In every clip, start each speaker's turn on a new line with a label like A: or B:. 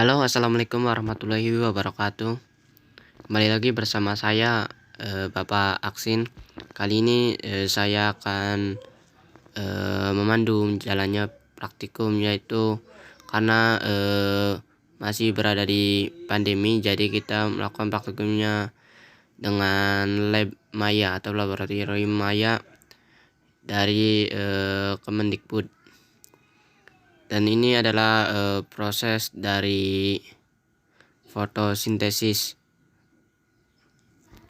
A: Halo, assalamualaikum warahmatullahi wabarakatuh. Kembali lagi bersama saya, Bapak Aksin. Kali ini saya akan memandu jalannya praktikum, yaitu karena masih berada di pandemi, jadi kita melakukan praktikumnya dengan lab maya atau laboratorium maya dari Kemendikbud. Dan ini adalah proses dari fotosintesis.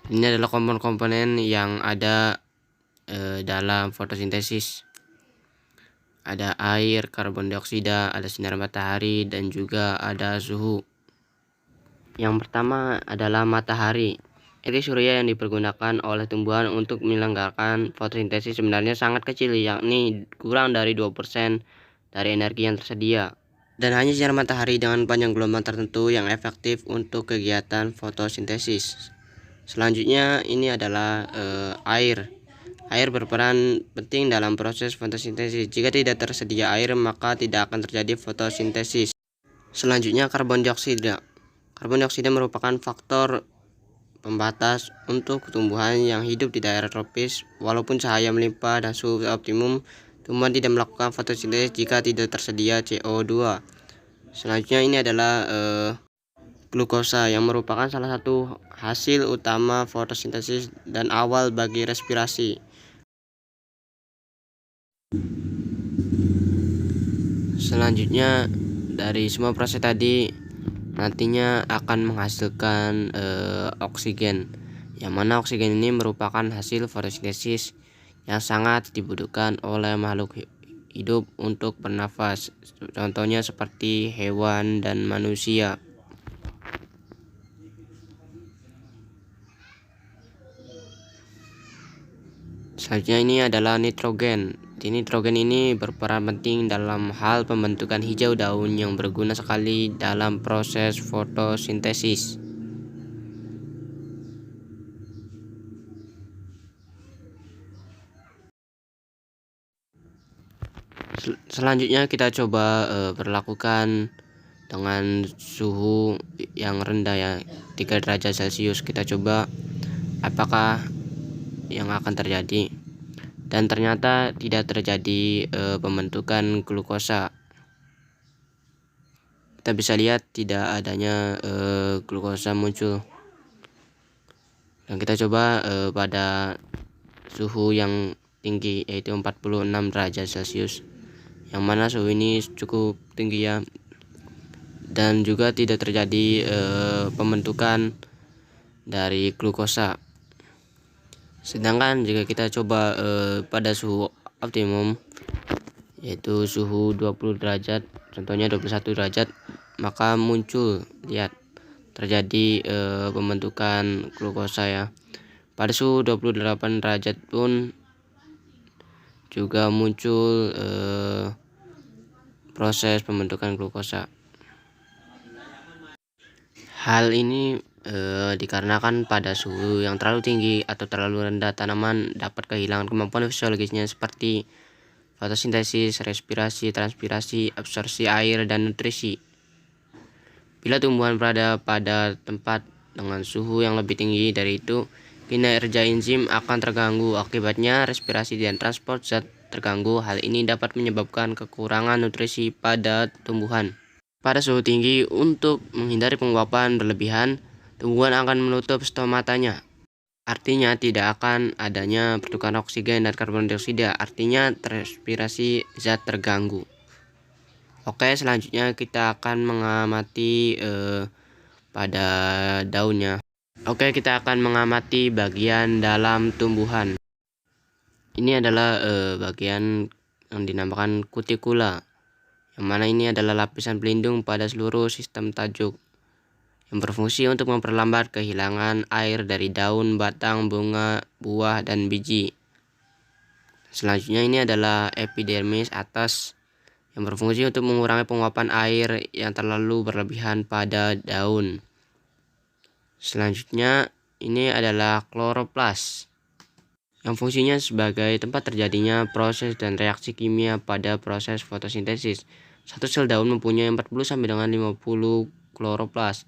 A: Ini adalah komponen-komponen yang ada dalam fotosintesis. Ada air, karbon dioksida, ada sinar matahari, dan juga ada suhu. Yang pertama adalah matahari. Energi surya yang dipergunakan oleh tumbuhan untuk menyelenggarakan fotosintesis sebenarnya sangat kecil, yakni kurang dari 2% dari energi yang tersedia. Dan hanya sinar matahari dengan panjang gelombang tertentu yang efektif untuk kegiatan fotosintesis. Selanjutnya ini adalah air. Air berperan penting dalam proses fotosintesis. Jika tidak tersedia air, maka tidak akan terjadi fotosintesis. Selanjutnya karbon dioksida. Karbon dioksida merupakan faktor pembatas untuk tumbuhan yang hidup di daerah tropis. Walaupun cahaya melimpah dan suhu optimum, tumbuhan tidak melakukan fotosintesis jika tidak tersedia CO2. Selanjutnya ini adalah glukosa yang merupakan salah satu hasil utama fotosintesis dan awal bagi respirasi. Selanjutnya dari semua proses tadi nantinya akan menghasilkan oksigen, yang mana oksigen ini merupakan hasil fotosintesis yang sangat dibutuhkan oleh makhluk hidup untuk bernafas, contohnya seperti hewan dan manusia. Selanjutnya ini adalah nitrogen. Nitrogen ini berperan penting dalam hal pembentukan hijau daun yang berguna sekali dalam proses fotosintesis. Selanjutnya kita coba berlakukan dengan suhu yang rendah, ya, 3 derajat Celcius. Kita coba apakah yang akan terjadi, dan ternyata tidak terjadi pembentukan glukosa. Kita bisa lihat tidak adanya glukosa muncul. Dan kita coba pada suhu yang tinggi, yaitu 46 derajat Celcius, yang mana suhu ini cukup tinggi, ya, dan juga tidak terjadi pembentukan dari glukosa. Sedangkan jika kita coba pada suhu optimum, yaitu suhu 20 derajat, contohnya 21 derajat, maka muncul, lihat, terjadi pembentukan glukosa, ya. Pada suhu 28 derajat pun juga muncul proses pembentukan glukosa. Hal ini dikarenakan pada suhu yang terlalu tinggi atau terlalu rendah, tanaman dapat kehilangan kemampuan fisiologisnya seperti fotosintesis, respirasi, transpirasi, absorpsi air, dan nutrisi. Bila tumbuhan berada pada tempat dengan suhu yang lebih tinggi dari itu, kinerja enzim akan terganggu. Akibatnya respirasi dan transport zat terganggu. Hal ini dapat menyebabkan kekurangan nutrisi pada tumbuhan. Pada suhu tinggi, untuk menghindari penguapan berlebihan, tumbuhan akan menutup stomatanya. Artinya tidak akan adanya pertukaran oksigen dan karbon dioksida. Artinya respirasi zat terganggu. Oke, selanjutnya kita akan mengamati pada daunnya. Oke, kita akan mengamati bagian dalam tumbuhan. Ini adalah bagian yang dinamakan kutikula, yang mana ini adalah lapisan pelindung pada seluruh sistem tajuk, yang berfungsi untuk memperlambat kehilangan air dari daun, batang, bunga, buah, dan biji. Selanjutnya ini adalah epidermis atas, yang berfungsi untuk mengurangi penguapan air yang terlalu berlebihan pada daun. Selanjutnya ini adalah kloroplas, yang fungsinya sebagai tempat terjadinya proses dan reaksi kimia pada proses fotosintesis. Satu sel daun mempunyai 40 sampai dengan 50 kloroplas.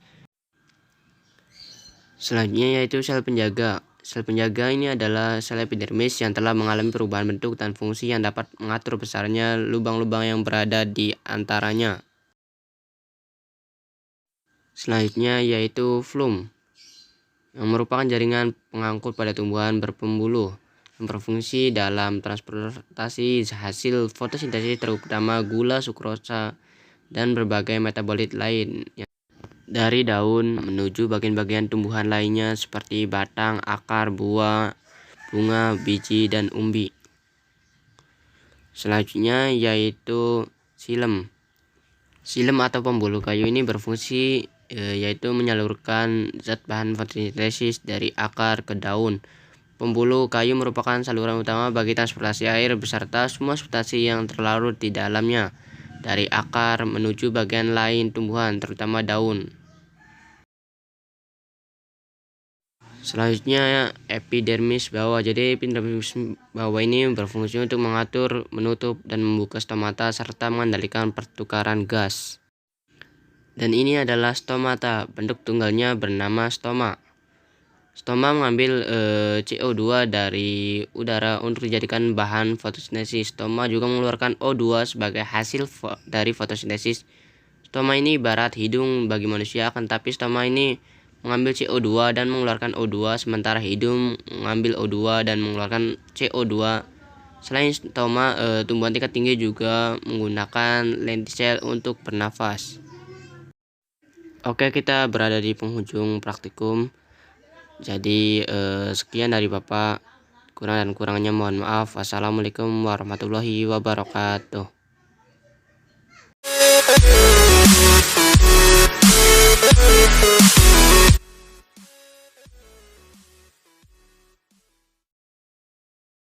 A: Selanjutnya yaitu sel penjaga. Sel penjaga ini adalah sel epidermis yang telah mengalami perubahan bentuk dan fungsi yang dapat mengatur besarnya lubang-lubang yang berada di antaranya. Selanjutnya yaitu flum, yang merupakan jaringan pengangkut pada tumbuhan berpembuluh yang berfungsi dalam transportasi hasil fotosintesis terutama gula, sukrosa, dan berbagai metabolit lain dari daun menuju bagian-bagian tumbuhan lainnya seperti batang, akar, buah, bunga, biji, dan umbi. Selanjutnya yaitu xilem. Xilem atau pembuluh kayu ini berfungsi yaitu menyalurkan zat bahan fotosintesis dari akar ke daun. Pembuluh kayu merupakan saluran utama bagi transportasi air beserta semua substansi yang terlarut di dalamnya dari akar menuju bagian lain tumbuhan, terutama daun. Selanjutnya epidermis bawah. Jadi epidermis bawah ini berfungsi untuk mengatur, menutup, dan membuka stomata serta mengendalikan pertukaran gas. Dan ini adalah stomata, bentuk tunggalnya bernama stoma. Stoma mengambil CO2 dari udara untuk dijadikan bahan fotosintesis. Stoma juga mengeluarkan O2 sebagai hasil dari fotosintesis. Stoma ini ibarat hidung bagi manusia, akan tapi stoma ini mengambil CO2 dan mengeluarkan O2, sementara hidung mengambil O2 dan mengeluarkan CO2. Selain stoma, tumbuhan tingkat tinggi juga menggunakan lentisel untuk bernafas. Oke, kita berada di penghujung praktikum. Jadi sekian dari Bapak. Kurang dan kurangnya mohon maaf. Wassalamualaikum warahmatullahi wabarakatuh.